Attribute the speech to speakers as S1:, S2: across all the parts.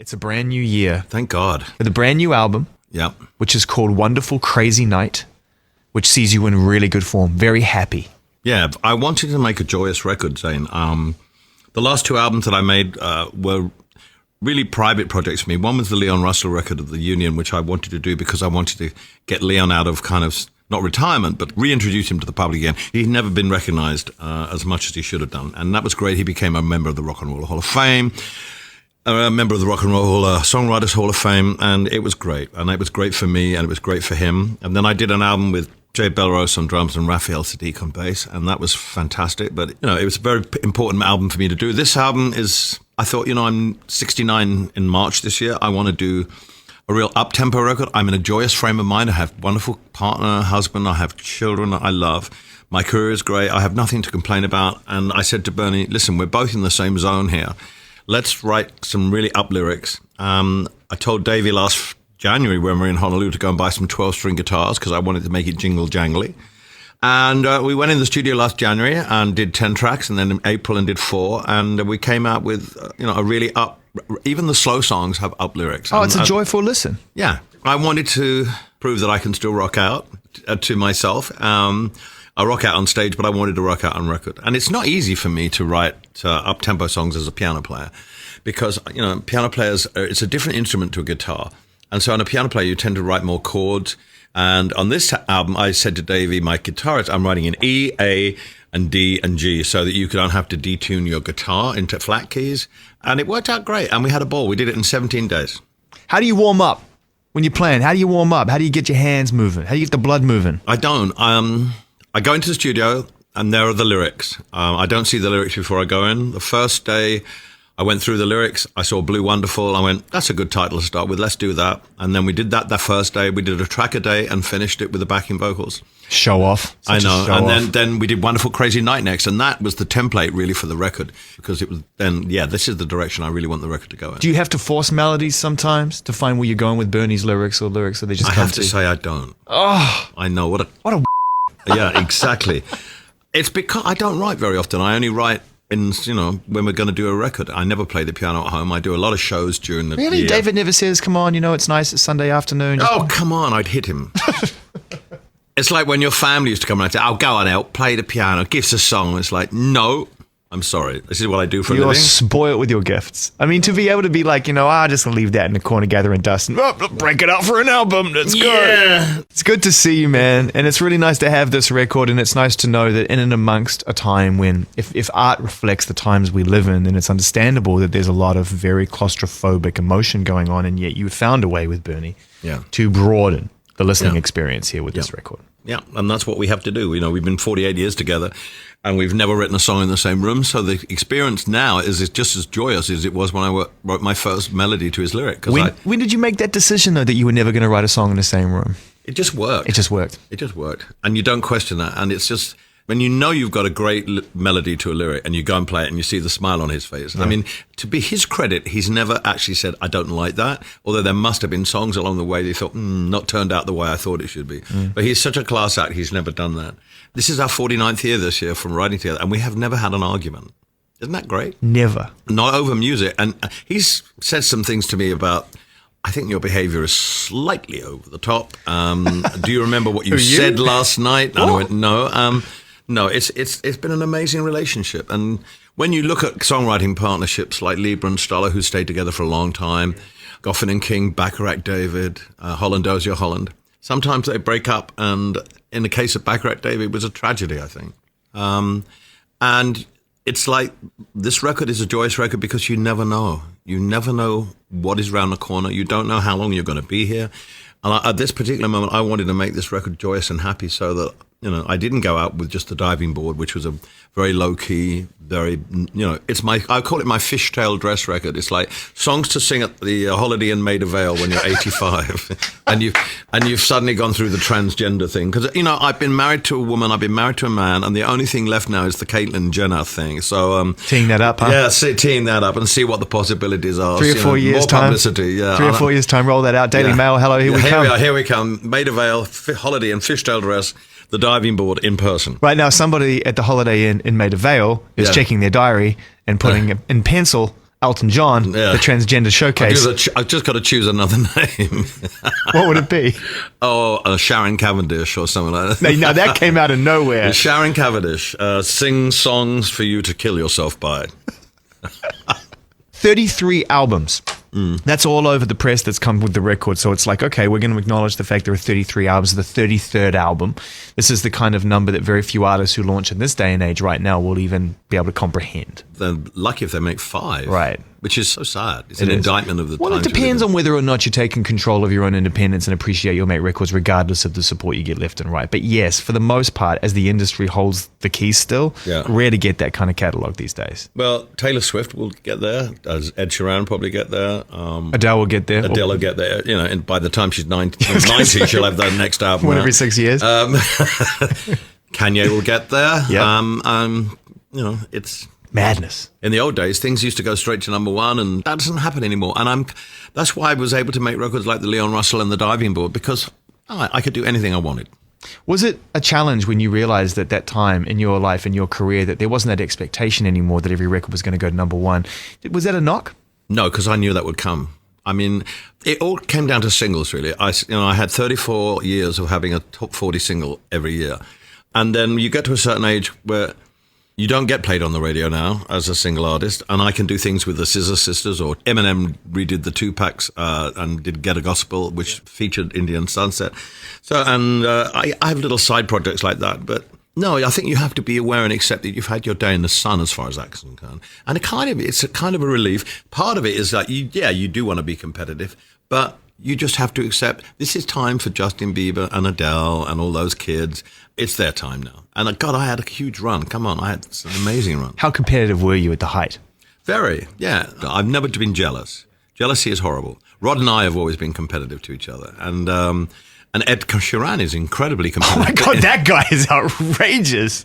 S1: It's a brand new year
S2: Thank God.
S1: with a brand new album,
S2: Yeah.
S1: which is called Wonderful Crazy Night, which sees you in really good form, very happy.
S2: Yeah, I wanted to make a joyous record, Zane. The last two albums that I made were really private projects for me. One was the Leon Russell record of The Union, which I wanted to do because I wanted to get Leon out of kind of, not retirement, but reintroduce him to the public again. He'd never been recognized as much as he should have done. And that was great. He became a member of the Rock and Roll Hall of Fame, a member of the Rock and Roll Songwriters Hall of Fame, and it was great. And it was great for me, and it was great for him. And then I did an album with Jay Belrose on drums and Raphael Sadiq on bass, and that was fantastic. But, it was a very important album for me to do. This album is, I thought, I'm 69 in March this year. I want to do a real up-tempo record. I'm in a joyous frame of mind. I have a wonderful partner, husband. I have children that I love. My career is great. I have nothing to complain about. And I said to Bernie, listen, we're both in the same zone here. Let's write some really up lyrics. I told Davey last January when we were in Honolulu to go and buy some 12-string guitars because I wanted to make it jingle jangly. And we went in the studio last January and did 10 tracks, and then in April and did 4. And we came out with, a really up, even the slow songs have up lyrics.
S1: Oh, it's a joyful listen.
S2: Yeah. I wanted to prove that I can still rock out to myself. I rock out on stage, but I wanted to rock out on record. And it's not easy for me to write up-tempo songs as a piano player because, piano players, it's a different instrument to a guitar. And so on a piano player, you tend to write more chords. And on this album, I said to Davey, my guitarist, I'm writing in E, A, and D, and G so that you don't have to detune your guitar into flat keys. And it worked out great. And we had a ball. We did it in 17 days.
S1: How do you warm up when you're playing? How do you warm up? How do you get your hands moving? How do you get the blood moving?
S2: I don't. I go into the studio, and there are the lyrics. I don't see the lyrics before I go in. The first day, I went through the lyrics. I saw Blue Wonderful. I went, that's a good title to start with. Let's do that. And then we did that first day. We did a track a day and finished it with the backing vocals.
S1: Show off.
S2: I know. And then we did Wonderful Crazy Night next. And that was the template really for the record because it was then, this is the direction I really want the record to go in.
S1: Do you have to force melodies sometimes to find where you're going with Bernie's lyrics or lyrics, or they just
S2: I
S1: come
S2: have to say I don't.
S1: Oh.
S2: I know. What a yeah, exactly. It's because I don't write very often. I only write in, when we're going to do a record. I never play the piano at home. I do a lot of shows during the
S1: Really?
S2: year.
S1: David never says, come on, it's nice, it's Sunday afternoon.
S2: Oh, come on, I'd hit him. It's like when your family used to come around and say, oh, go on out, play the piano, give us a song. It's like, no, I'm sorry. This is what I do for a living.
S1: You're spoiled with your gifts. I mean, to be able to be like, I'll just leave that in the corner gathering dust and break it out for an album. That's good.
S2: Yeah.
S1: It's good to see you, man. And it's really nice to have this record. And it's nice to know that in and amongst a time when, if art reflects the times we live in, then it's understandable that there's a lot of very claustrophobic emotion going on. And yet you found a way with Bernie to broaden the listening experience here with this record.
S2: Yeah, and that's what we have to do. We've been 48 years together, and we've never written a song in the same room. So the experience now is just as joyous as it was when I wrote my first melody to his lyric.
S1: When did you make that decision, though, that you were never going to write a song in the same room?
S2: It just worked.
S1: It just worked.
S2: It just worked. And you don't question that. And it's just, when you've got a great melody to a lyric and you go and play it and you see the smile on his face. Yeah. I mean, to be his credit, he's never actually said, I don't like that. Although there must have been songs along the way that he thought, not turned out the way I thought it should be. But he's such a class act, he's never done that. This is our 49th year this year from writing together, and we have never had an argument. Isn't that great?
S1: Never.
S2: Not over music. And he's said some things to me about, I think your behavior is slightly over the top. Do you remember what you said last night? And I went, no. No, it's been an amazing relationship. And when you look at songwriting partnerships like Lieber and Stoller, who stayed together for a long time, Goffin and King, Bacharach David, Holland Dozier Holland, sometimes they break up. And in the case of Bacharach David, it was a tragedy, I think. And it's like this record is a joyous record because you never know. You never know what is around the corner. You don't know how long you're going to be here. And at this particular moment, I wanted to make this record joyous and happy so that, I didn't go out with just the diving board, which was a very low-key, very, I call it my fishtail dress record. It's like songs to sing at the Holiday Inn Maida Vale when you're 85 and you've suddenly gone through the transgender thing. Because, I've been married to a woman, I've been married to a man, and the only thing left now is the Caitlyn Jenner thing. So
S1: teeing that up, huh?
S2: Yeah, teeing that up and see what the possibilities are.
S1: 3 or 4 years
S2: more
S1: time.
S2: Publicity, yeah.
S1: 3 or 4 years time, roll that out. Daily Mail, hello, here we come.
S2: Here we come. Maida Vale, Holiday Inn, fishtail dress. The diving board in person.
S1: Right now, somebody at the Holiday Inn in Maida Vale is checking their diary and putting in pencil Elton John, the transgender showcase.
S2: I've just got to choose another name.
S1: What would it be?
S2: Sharon Cavendish or something like that.
S1: No, that came out of nowhere.
S2: Sharon Cavendish, sing songs for you to kill yourself by.
S1: 33 albums. That's all over the press that's come with the record. So it's like, okay, we're going to acknowledge the fact there are 33 albums, the 33rd album. This is the kind of number that very few artists who launch in this day and age right now will even be able to comprehend.
S2: They're lucky if they make 5.
S1: Right.
S2: Which is so sad. It's an indictment of the
S1: Well, it depends on whether or not you're taking control of your own independence and appreciate you'll make records regardless of the support you get left and right. But yes, for the most part, as the industry holds the keys still, rare to get that kind of catalog these days.
S2: Well, Taylor Swift will get there. As Ed Sheeran probably get there.
S1: Adele will get there.
S2: Adele will get there. You know, and by the time she's 90 she'll have that next album.
S1: One every 6 years.
S2: Kanye will get there.
S1: Yep.
S2: You know, it's
S1: madness.
S2: In the old days, things used to go straight to number 1, and that doesn't happen anymore. And that's why I was able to make records like the Leon Russell and the Diving Board, because I could do anything I wanted.
S1: Was it a challenge when you realized at that time in your life, in your career, that there wasn't that expectation anymore that every record was going to go to number 1? Was that a knock?
S2: No, because I knew that would come. I mean, it all came down to singles, really. I had 34 years of having a top 40 single every year. And then you get to a certain age where you don't get played on the radio now as a single artist, and I can do things with the Scissor Sisters, or Eminem redid the 2-packs and did Get a Gospel, which featured Indian Sunset. So, and I have little side projects like that, but no, I think you have to be aware and accept that you've had your day in the sun as far as that's concerned. And it's a kind of a relief. Part of it is that you do want to be competitive, but you just have to accept this is time for Justin Bieber and Adele and all those kids. It's their time now. And God, I had a huge run. Come on, I had an amazing run.
S1: How competitive were you at the height?
S2: Very, yeah. I've never been jealous. Jealousy is horrible. Rod and I have always been competitive to each other. And Ed Sheeran is incredibly competitive.
S1: Oh my God, that guy is outrageous.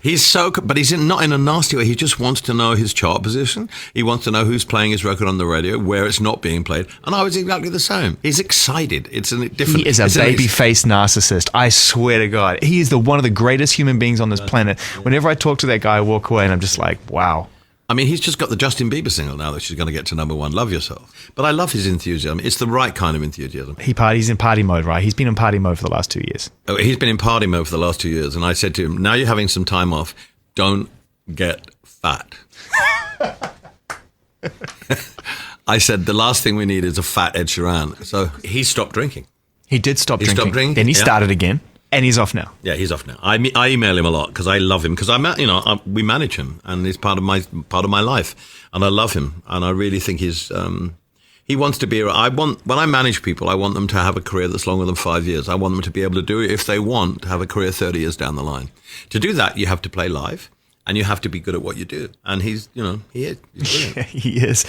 S2: But he's not in a nasty way. He just wants to know his chart position. He wants to know who's playing his record on the radio, where it's not being played. And I was exactly the same. He's excited. It's a different.
S1: He is a baby-faced narcissist. I swear to God, he is one of the greatest human beings on this planet. Whenever I talk to that guy, I walk away and I'm just like, wow.
S2: I mean, he's just got the Justin Bieber single now that she's going to get to number 1, Love Yourself. But I love his enthusiasm. It's the right kind of enthusiasm.
S1: He's in party mode, right? He's been in party mode for the last 2 years.
S2: Oh, he's been in party mode for the last 2 years. And I said to him, now you're having some time off, don't get fat. I said, the last thing we need is a fat Ed Sheeran. So he stopped drinking.
S1: He did stop drinking. Then he started again. And he's off now.
S2: Yeah, he's off now. I email him a lot because I love him, because we manage him and he's part of my life, and I love him, and I really think he wants to be. When I manage people, I want them to have a career that's longer than 5 years. I want them to be able to do it if they want to have a career 30 years down the line. To do that, you have to play live and you have to be good at what you do. And he is. He's brilliant.
S1: Yeah, he is.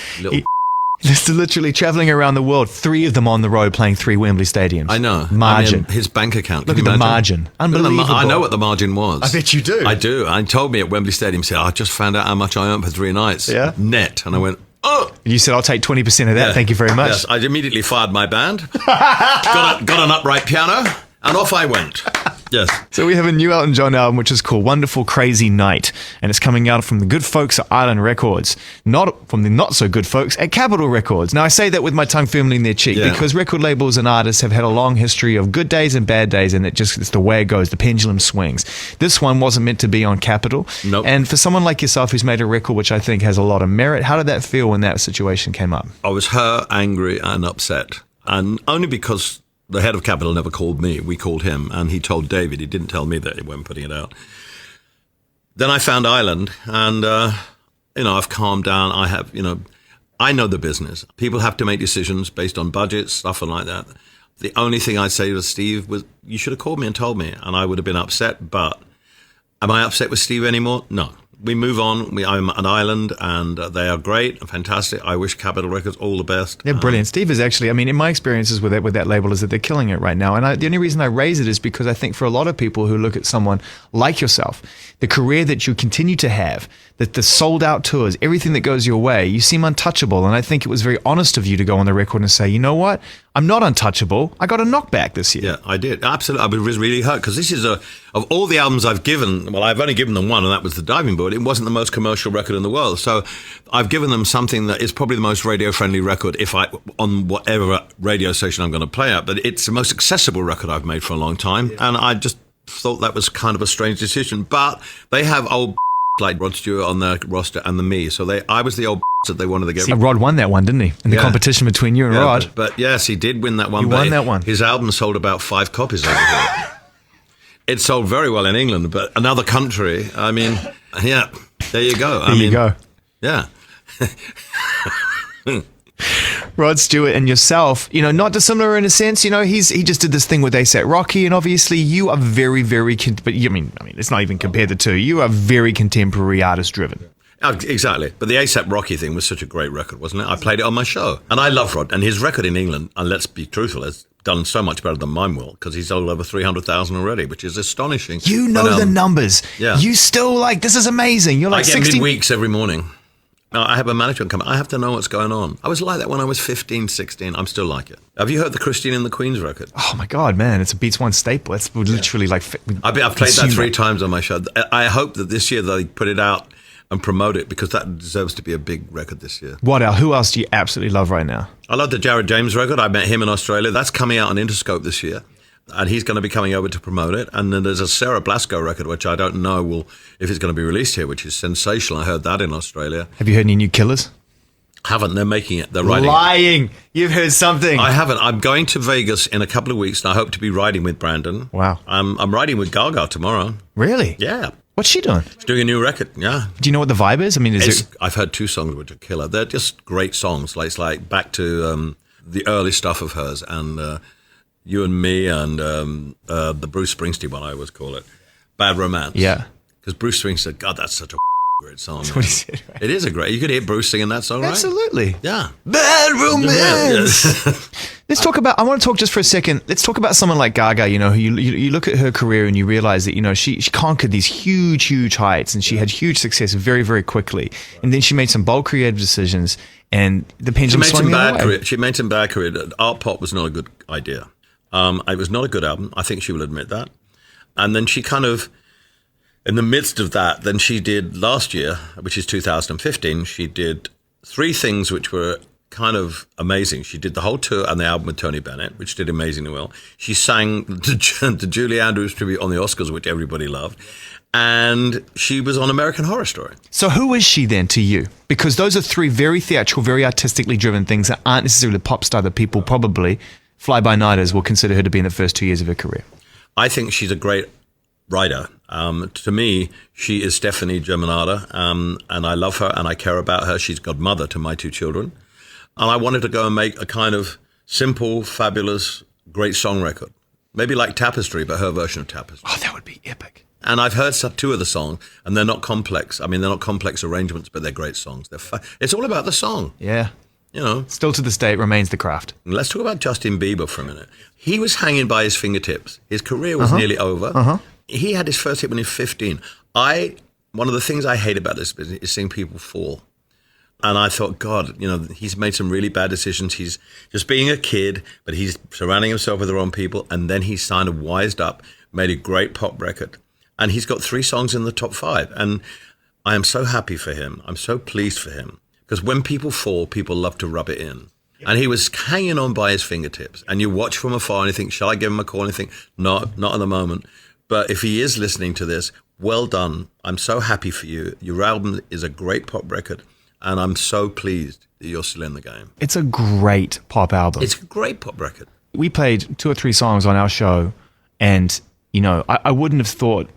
S1: Just literally traveling around the world, 3 of them on the road playing 3 Wembley stadiums.
S2: I know.
S1: Margin.
S2: His bank account.
S1: Look at the margin. Unbelievable.
S2: I know what the margin was.
S1: I bet you do.
S2: I do. I told me at Wembley Stadium, said, I just found out how much I earned for 3 nights.
S1: Yeah.
S2: Net. And I went, oh.
S1: You said, I'll take 20% of that. Yeah. Thank you very much.
S2: Yes. I immediately fired my band, got an upright piano, and off I went. Yes.
S1: So we have a new Elton John album, which is called Wonderful Crazy Night, and it's coming out from the good folks at Island Records, not from the not so good folks at Capitol Records. Now, I say that with my tongue firmly in their cheek, because record labels and artists have had a long history of good days and bad days, and it's the way it goes. The pendulum swings. This one wasn't meant to be on Capitol.
S2: Nope.
S1: And for someone like yourself who's made a record which I think has a lot of merit, how did that feel when that situation came up?
S2: I was hurt, angry, and upset, and only because the head of Capitol never called me. We called him, and he told David. He didn't tell me that he wasn't putting it out. Then I found Island, and, I've calmed down. I know the business. People have to make decisions based on budgets, stuff and like that. The only thing I'd say to Steve was, you should have called me and told me, and I would have been upset, but am I upset with Steve anymore? No. We move on. I'm at Island, and they are great and fantastic. I wish Capitol Records all the best.
S1: They're brilliant. Steve is actually, in my experiences with that label is that they're killing it right now. And the only reason I raise it is because I think for a lot of people who look at someone like yourself, the career that you continue to have, that the sold out tours, everything that goes your way, you seem untouchable. And I think it was very honest of you to go on the record and say, you know what? I'm not untouchable. I got a knockback this year.
S2: Yeah, I did. Absolutely. I was really hurt because this is of all the albums I've given, well, I've only given them one, and that was The Diving Board. It wasn't the most commercial record in the world. So I've given them something that is probably the most radio-friendly record on whatever radio station I'm going to play at. But it's the most accessible record I've made for a long time. Yeah. And I just thought that was kind of a strange decision. But they have old like Rod Stewart on their roster and me. So I was the old that they wanted to get.
S1: See, Rod won that one, didn't he? In the competition between you and Rod.
S2: But yes, he did win that one.
S1: He won that one.
S2: His album sold about 5 copies over here. It sold very well in England, but another country, I mean, yeah, there you go.
S1: There you go.
S2: Yeah.
S1: Rod Stewart and yourself, not dissimilar in a sense. He just did this thing with A$AP Rocky, and obviously you are very, very. But I mean, it's not even compared the two. You are very contemporary, artist driven.
S2: Exactly. But the A$AP Rocky thing was such a great record, wasn't it? I played it on my show, and I love Rod. And his record in England, and let's be truthful, has done so much better than mine will, because he's sold over 300,000 already, which is astonishing.
S1: You know the numbers.
S2: Yeah.
S1: You still this is amazing. You're like
S2: I get
S1: 60
S2: midweeks every morning. Now, I have a management company. I have to know what's going on. I was like that when I was 15, 16. I'm still like it. Have you heard the Christine and the Queens record?
S1: Oh, my God, man. It's a Beats One staple. It's literally
S2: I've played that 3 times on my show. I hope that this year they put it out and promote it, because that deserves to be a big record this year.
S1: What else? Who else do you absolutely love right now?
S2: I love the Jared James record. I met him in Australia. That's coming out on Interscope this year, and he's going to be coming over to promote it. And then there's a Sarah Blasco record, which I don't know if it's going to be released here, which is sensational. I heard that in Australia.
S1: Have you heard any new Killers?
S2: Haven't. They're making it. They're writing
S1: Lying.
S2: it.
S1: You've heard something.
S2: I haven't. I'm going to Vegas in a couple of weeks, and I hope to be riding with Brandon.
S1: Wow.
S2: I'm riding with Gaga tomorrow.
S1: Really?
S2: Yeah.
S1: What's she doing?
S2: She's doing a new record, yeah.
S1: Do you know what the vibe is? I mean,
S2: I've heard 2 songs which are killer. They're just great songs. It's like back to the early stuff of hers, and You and Me, and the Bruce Springsteen one, I always call it, Bad Romance.
S1: Yeah.
S2: Because Bruce Springsteen said, God, that's such a great song.
S1: That's what he said, right?
S2: It is a great. You could hear Bruce singing that song, right?
S1: Absolutely.
S2: Yeah.
S1: Bad Romance.
S2: Yeah.
S1: I want to talk just for a second. Let's talk about someone like Gaga, who you look at her career and you realize that, she conquered these huge, huge heights, and she had huge success very, very quickly. And then she made some bold creative decisions, and the pendulum swung the other way.
S2: She made some bad career. Art Pop was not a good idea. It was not a good album. I think she will admit that. And then she kind of, in the midst of that, then she did last year, which is 2015, she did 3 things which were kind of amazing. She did the whole tour and the album with Tony Bennett, which did amazingly well. She sang the Julie Andrews tribute on the Oscars, which everybody loved. And she was on American Horror Story.
S1: So who is she then to you? Because those are 3 very theatrical, very artistically driven things that aren't necessarily the pop star that people probably, fly-by-nighters, will consider her to be in the first 2 years of her career.
S2: I think she's a great writer. To me, she is Stephanie Germanata, and I love her and I care about her. She's godmother to my 2 children. And I wanted to go and make a kind of simple, fabulous, great song record. Maybe like Tapestry, but her version of Tapestry.
S1: Oh, that would be epic.
S2: And I've heard 2 of the songs, and they're not complex. I mean, they're not complex arrangements, but they're great songs. It's all about the song.
S1: Yeah.
S2: Still
S1: to this day, it remains the craft.
S2: Let's talk about Justin Bieber for a minute. He was hanging by his fingertips. His career was nearly over. He had his first hit when he was 15. One of the things I hate about this business is seeing people fall. And I thought, God, he's made some really bad decisions. He's just being a kid, but he's surrounding himself with the wrong people. And then he's kind of wised up, made a great pop record. And he's got 3 songs in the top 5. And I am so happy for him. I'm so pleased for him. Because when people fall, people love to rub it in. And he was hanging on by his fingertips. And you watch from afar and you think, shall I give him a call? And you think, not at the moment. But if he is listening to this, well done. I'm so happy for you. Your album is a great pop record. And I'm so pleased that you're still in the game.
S1: It's a great pop album.
S2: It's a great pop record.
S1: We played 2 or 3 songs on our show, and, I wouldn't have thought,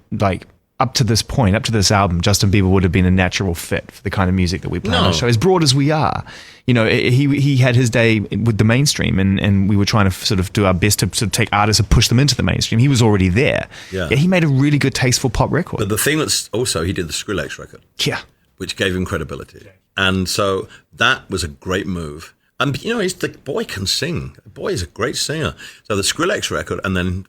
S1: up to this point, up to this album, Justin Bieber would have been a natural fit for the kind of music that we play on our show. As broad as we are, he had his day with the mainstream, and we were trying to sort of do our best to sort of take artists and push them into the mainstream. He was already there. Yeah. He made a really good, tasteful pop record.
S2: But the thing that's also, he did the Skrillex record.
S1: Yeah.
S2: Which gave him credibility. And so that was a great move. And, the boy can sing. The boy is a great singer. So the Skrillex record, and then,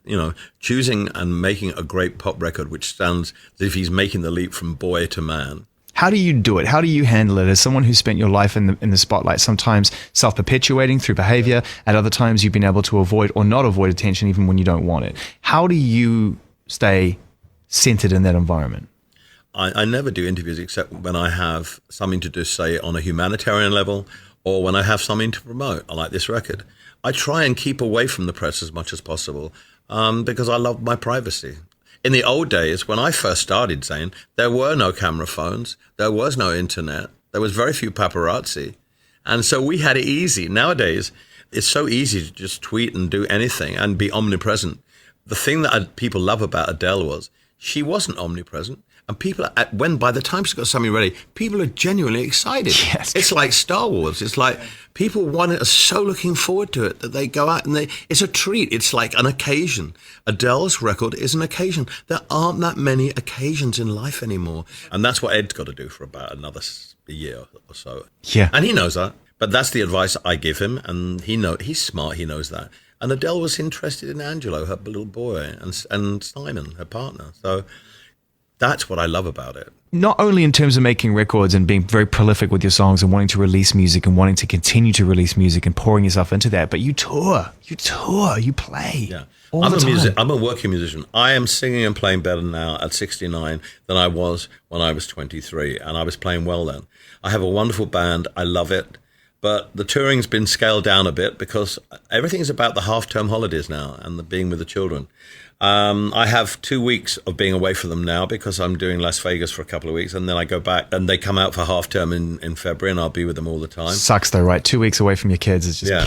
S2: choosing and making a great pop record, which sounds as if he's making the leap from boy to man.
S1: How do you do it? How do you handle it as someone who's spent your life in the spotlight, sometimes self-perpetuating through behavior, at other times you've been able to avoid or not avoid attention even when you don't want it? How do you stay centered in that environment?
S2: I never do interviews except when I have something to do, say, on a humanitarian level, or when I have something to promote, like this record. I try and keep away from the press as much as possible because I love my privacy. In the old days, when I first started, Zane, there were no camera phones, there was no internet, there was very few paparazzi. And so we had it easy. Nowadays, it's so easy to just tweet and do anything and be omnipresent. The thing that people love about Adele was she wasn't omnipresent. And people, by the time she got something ready, people are genuinely excited.
S1: Yes.
S2: It's like Star Wars. It's like people are so looking forward to it that they go out and it's a treat. It's like an occasion. Adele's record is an occasion. There aren't that many occasions in life anymore. And that's what Ed's got to do for about another year or so.
S1: Yeah.
S2: And he knows that. But that's the advice I give him. And he's smart. He knows that. And Adele was interested in Angelo, her little boy, and Simon, her partner. So that's what I love about it.
S1: Not only in terms of making records and being very prolific with your songs and wanting to release music and wanting to continue to release music and pouring yourself into that, but you tour, you play.
S2: Yeah.
S1: All the time.
S2: I'm a working musician. I am singing and playing better now at 69 than I was when I was 23, and I was playing well then. I have a wonderful band. I love it. But the touring's been scaled down a bit because everything's about the half-term holidays now and the being with the children. I have 2 weeks of being away from them now because I'm doing Las Vegas for a couple of weeks, and then I go back and they come out for half term in February, and I'll be with them all the time.
S1: Sucks though, right? 2 weeks away from your kids is just...
S2: Yeah,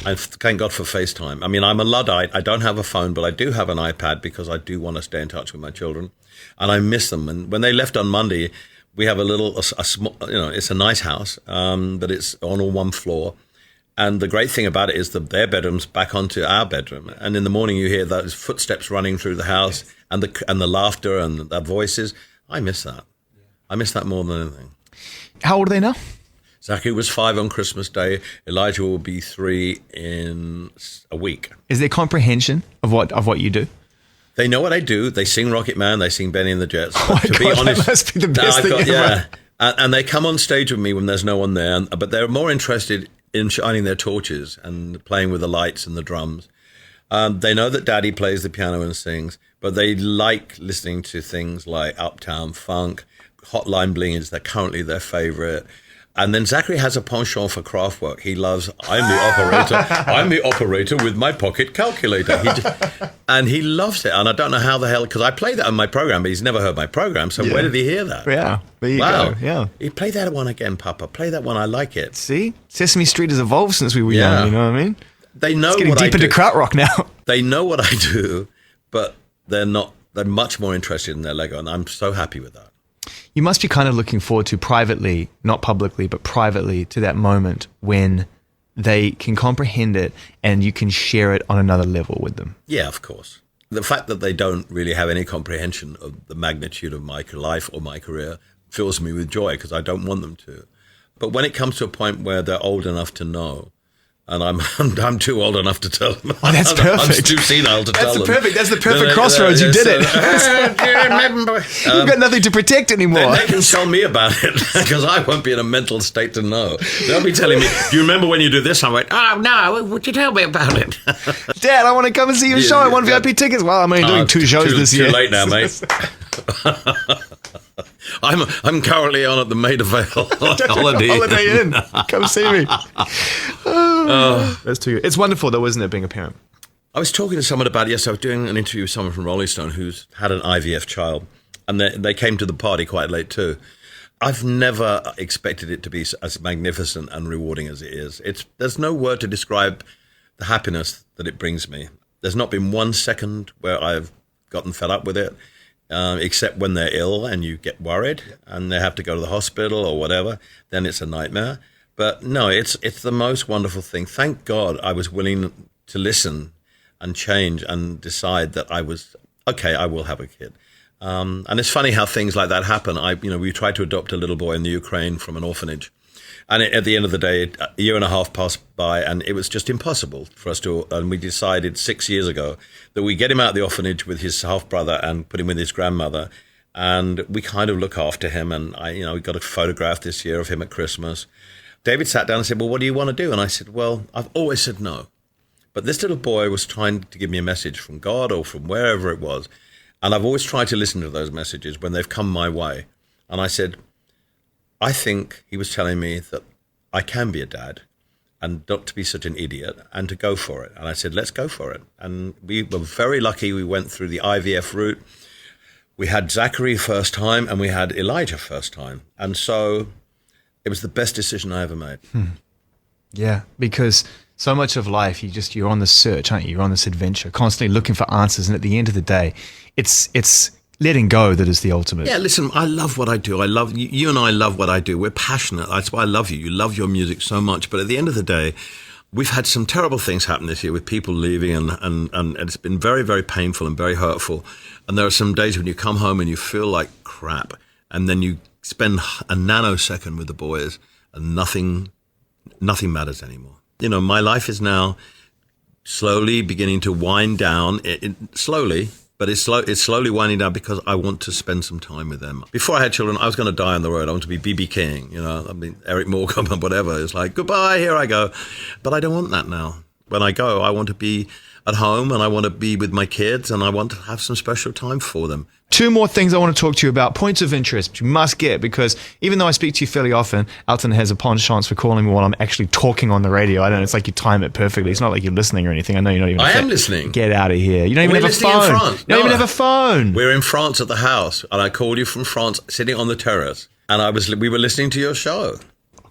S2: I thank God for FaceTime. I mean, I'm a Luddite. I don't have a phone, but I do have an iPad because I do want to stay in touch with my children, and I miss them. And when they left on Monday, we have a small, it's a nice house, but it's on all one floor. And the great thing about it is that their bedroom's back onto our bedroom. And in the morning you hear those footsteps running through the house and the laughter and the voices. I miss that. I miss that more than anything.
S1: How old are they now?
S2: Zachary was 5 on Christmas Day. Elijah will be 3 in a week.
S1: Is there comprehension of what you do?
S2: They know what I do. They sing Rocket Man. They sing Benny and the Jets.
S1: Oh my God, honest, that must be the best thing ever.
S2: Yeah. And they come on stage with me when there's no one there. But they're more interested in shining their torches and playing with the lights and the drums. They know that Daddy plays the piano and sings, but they like listening to things like Uptown Funk. Hotline Bling is currently their favorite. And then Zachary has a penchant for craft work. He loves, I'm the operator with my pocket calculator. And he loves it. And I don't know how the hell, because I play that on my program, but he's never heard my program. So where did he hear that?
S1: Yeah, there you go. Yeah.
S2: He play that one again, Papa. Play that one. I like it.
S1: See? Sesame Street has evolved since we were young, you know what I mean?
S2: They know
S1: it's getting
S2: what
S1: deep
S2: I do.
S1: into krautrock now.
S2: They know what I do, but they're much more interested in their Lego. And I'm so happy with that.
S1: You must be kind of looking forward to privately, not publicly, but privately, to that moment when they can comprehend it and you can share it on another level with them.
S2: Yeah, of course. The fact that they don't really have any comprehension of the magnitude of my life or my career fills me with joy because I don't want them to. But when it comes to a point where they're old enough to know, and I'm too old enough to tell them.
S1: Oh, that's perfect.
S2: I'm too senile to tell them.
S1: That's the perfect crossroads. You did it. You've got nothing to protect anymore.
S2: They can tell me about it because I won't be in a mental state to know. They'll be telling me, do you remember when you do this? I'm like, oh, no, would you tell me about it?
S1: Dad, I want to come and see your show. I want VIP tickets. Well, I'm only doing 2 shows this year.
S2: Too late now, mate. I'm currently on at the Maida Vale
S1: Holiday Inn. Come see me. That's too good. It's wonderful though, isn't it, being a parent?
S2: I was talking to someone about it yesterday. I was doing an interview with someone from Rolling Stone who's had an IVF child, and they came to the party quite late too. I've never expected it to be as magnificent and rewarding as it is. There's no word to describe the happiness that it brings me. There's not been 1 second where I've gotten fed up with it. Except when they're ill and you get worried and they have to go to the hospital or whatever, then it's a nightmare. But no, it's the most wonderful thing. Thank God I was willing to listen and change and decide that I will have a kid. And it's funny how things like that happen. We tried to adopt a little boy in the Ukraine from an orphanage. And at the end of the day, a year and a half passed by, and it was just impossible for us to. And we decided 6 years ago that we get him out of the orphanage with his half brother and put him with his grandmother, and we kind of look after him. And we got a photograph this year of him at Christmas. David sat down and said, well, what do you want to do? And I said, well, I've always said no. But this little boy was trying to give me a message from God or from wherever it was. And I've always tried to listen to those messages when they've come my way. And I said, I think he was telling me that I can be a dad and not to be such an idiot and to go for it. And I said, let's go for it. And we were very lucky. We went through the IVF route. We had Zachary first time and we had Elijah first time. And so it was the best decision I ever made.
S1: Yeah, because so much of life, you're on this search, aren't you? You're on this adventure, constantly looking for answers. And at the end of the day, it's letting go that is the ultimate.
S2: Yeah, listen, I love what I do. I love you and I love what I do. We're passionate. That's why I love you. You love your music so much. But at the end of the day, we've had some terrible things happen this year with people leaving and it's been very, very painful and very hurtful. And there are some days when you come home and you feel like crap. And then you spend a nanosecond with the boys and nothing matters anymore. My life is now slowly beginning to wind down, slowly, but it's slowly winding down because I want to spend some time with them. Before I had children, I was going to die on the road. I want to be B.B. King, Eric Morgan and whatever. It's like, goodbye, here I go. But I don't want that now. When I go, I want to be at home and I want to be with my kids and I want to have some special time for them.
S1: 2 more things I want to talk to you about. Points of interest, which you must get, because even though I speak to you fairly often, Elton has a penchant for calling me while I'm actually talking on the radio. I don't know, it's like you time it perfectly. It's not like you're listening or anything. I know you're not even...
S2: I am listening.
S1: Get out of here. You don't even have a phone.
S2: In France.
S1: You don't even have a phone.
S2: We're in France at the house, and I called you from France, sitting on the terrace, and we were listening to your show.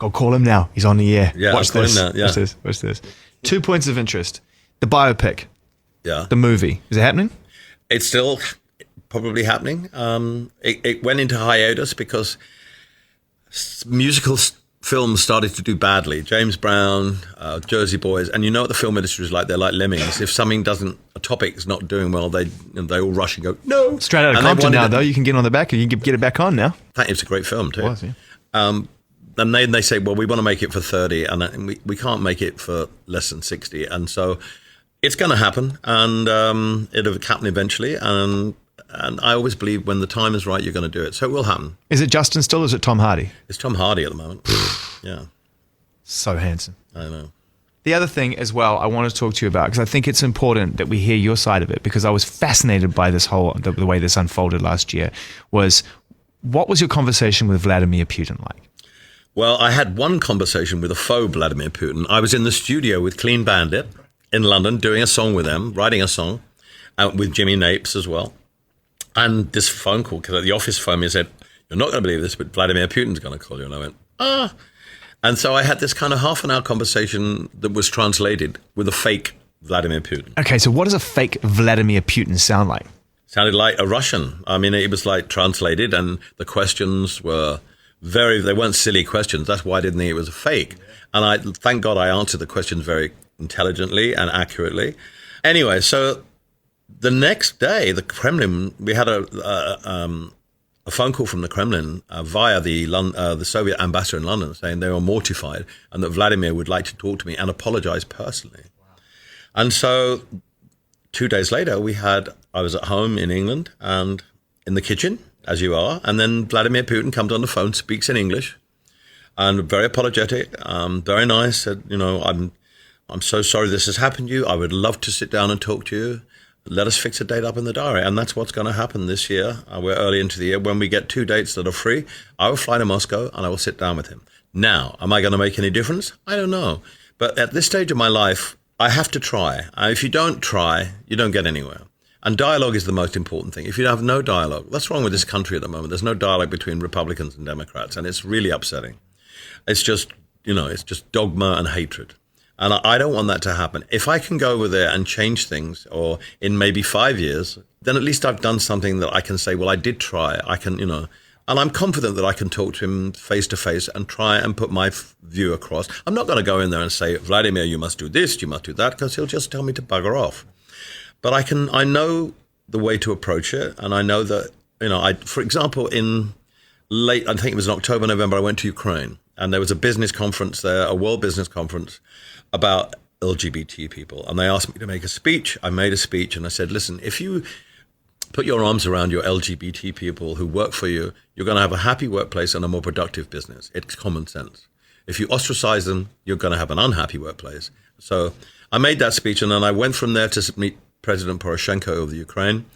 S1: I'll call him now. He's on the air.
S2: Yeah,
S1: Watch
S2: I'll call
S1: this.
S2: him now. Yeah.
S1: Watch this. 2 points of interest. The biopic.
S2: Yeah.
S1: The movie. Is it happening?
S2: It's still probably happening. It went into hiatus because musical films started to do badly. James Brown, Jersey Boys, and you know what the film industry is like. They're like lemmings. If a topic is not doing well, they all rush and go, no.
S1: Straight out of Compton now, though. You can get on the back and you can get it back on now.
S2: In fact, it's a great film, too.
S1: It was, yeah.
S2: And then they say, well, we want to make it for 30, and we can't make it for less than 60. And so it's going to happen, and it'll happen eventually. And I always believe when the time is right, you're going to do it. So it will happen.
S1: Is it Justin still, or is it Tom Hardy?
S2: It's Tom Hardy at the moment. Yeah.
S1: So handsome.
S2: I know.
S1: The other thing as well I want to talk to you about, because I think it's important that we hear your side of it, because I was fascinated by the way this unfolded last year, was what was your conversation with Vladimir Putin like?
S2: Well, I had one conversation with a faux Vladimir Putin. I was in the studio with Clean Bandit in London doing a song with them, writing a song, with Jimmy Napes as well. And this phone call, because the office phoned me and said, you're not going to believe this, but Vladimir Putin's going to call you. And I went, ah. And so I had this kind of half an hour conversation that was translated with a fake Vladimir Putin.
S1: Okay, so what does a fake Vladimir Putin sound like?
S2: Sounded like a Russian. I mean, it was like translated, and the questions were they weren't silly questions. That's why I didn't think it was a fake. And thank God I answered the questions very intelligently and accurately. Anyway, so the next day, the Kremlin, we had a phone call from the Kremlin via the Soviet ambassador in London saying they were mortified and that Vladimir would like to talk to me and apologize personally. Wow. And so 2 days later, I was at home in England and in the kitchen, as you are, and then Vladimir Putin comes on the phone, speaks in English, and very apologetic, very nice, said, I'm so sorry this has happened to you. I would love to sit down and talk to you. Let us fix a date up in the diary. And that's what's going to happen this year. We're early into the year. When we get 2 dates that are free, I will fly to Moscow and I will sit down with him. Now, am I going to make any difference? I don't know. But at this stage of my life, I have to try. If you don't try, you don't get anywhere. And dialogue is the most important thing. If you have no dialogue, what's wrong with this country at the moment? There's no dialogue between Republicans and Democrats, and it's really upsetting. It's just, it's just dogma and hatred. And I don't want that to happen. If I can go over there and change things, or in maybe 5 years, then at least I've done something that I can say, well, I did try. I can, and I'm confident that I can talk to him face to face and try and put my view across. I'm not going to go in there and say, Vladimir, you must do this, you must do that, because he'll just tell me to bugger off. But I know the way to approach it. And I know that, for example, I think it was in October, November, I went to Ukraine. And there was a business conference there, a world business conference about LGBT people. And they asked me to make a speech. I made a speech and I said, listen, if you put your arms around your LGBT people who work for you, you're going to have a happy workplace and a more productive business. It's common sense. If you ostracize them, you're going to have an unhappy workplace. So I made that speech, and then I went from there to meet President Poroshenko of the Ukraine.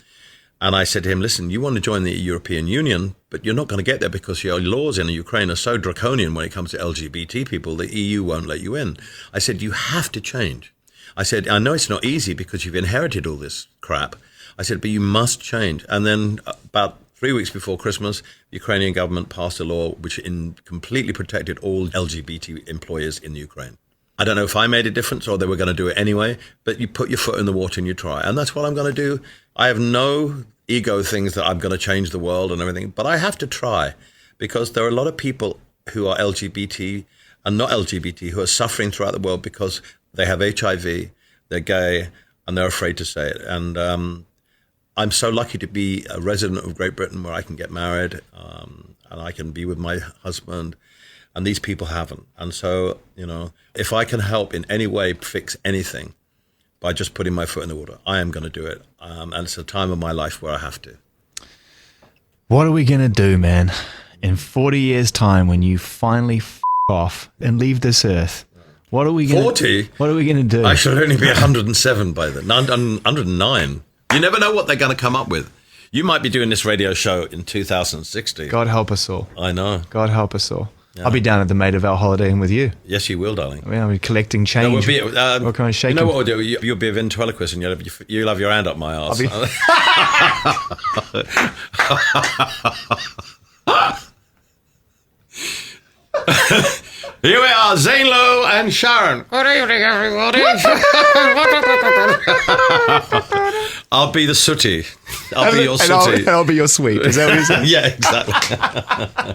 S2: And I said to him, listen, you want to join the European Union, but you're not going to get there because your laws in Ukraine are so draconian when it comes to LGBT people, the EU won't let you in. I said, you have to change. I said, I know it's not easy because you've inherited all this crap. I said, but you must change. And then about 3 weeks before Christmas, the Ukrainian government passed a law which completely protected all LGBT employers in Ukraine. I don't know if I made a difference or they were going to do it anyway, but you put your foot in the water and you try. And that's what I'm going to do. I have no ego things that I'm going to change the world and everything, but I have to try because there are a lot of people who are LGBT and not LGBT who are suffering throughout the world because they have HIV, they're gay, and they're afraid to say it. And I'm so lucky to be a resident of Great Britain where I can get married and I can be with my husband, and these people haven't. And so, if I can help in any way fix anything by just putting my foot in the water, I am going to do it. And it's a time of my life where I have to.
S1: What are we going to do, man, in 40 years' time when you finally off and leave this earth? What are we going
S2: 40?
S1: What are we going to do?
S2: I should only be 107 by then. 109. You never know what they're going to come up with. You might be doing this radio show in 2060.
S1: God help us all.
S2: I know.
S1: God help us all.
S2: Yeah.
S1: I'll be down at the Maid of Our Holiday Inn with you.
S2: Yes, you will, darling.
S1: I'll be collecting change.
S2: What
S1: kind of shaking?
S2: You know what we'll do? You'll be a ventriloquist and you'll have your hand up my arse. Here we are, Zane Lowe and Sharon.
S3: Good evening, everybody.
S2: I'll be the sooty. I'll be your sooty.
S1: And I'll be your sweet. Is that what you're saying?
S2: Yeah, exactly.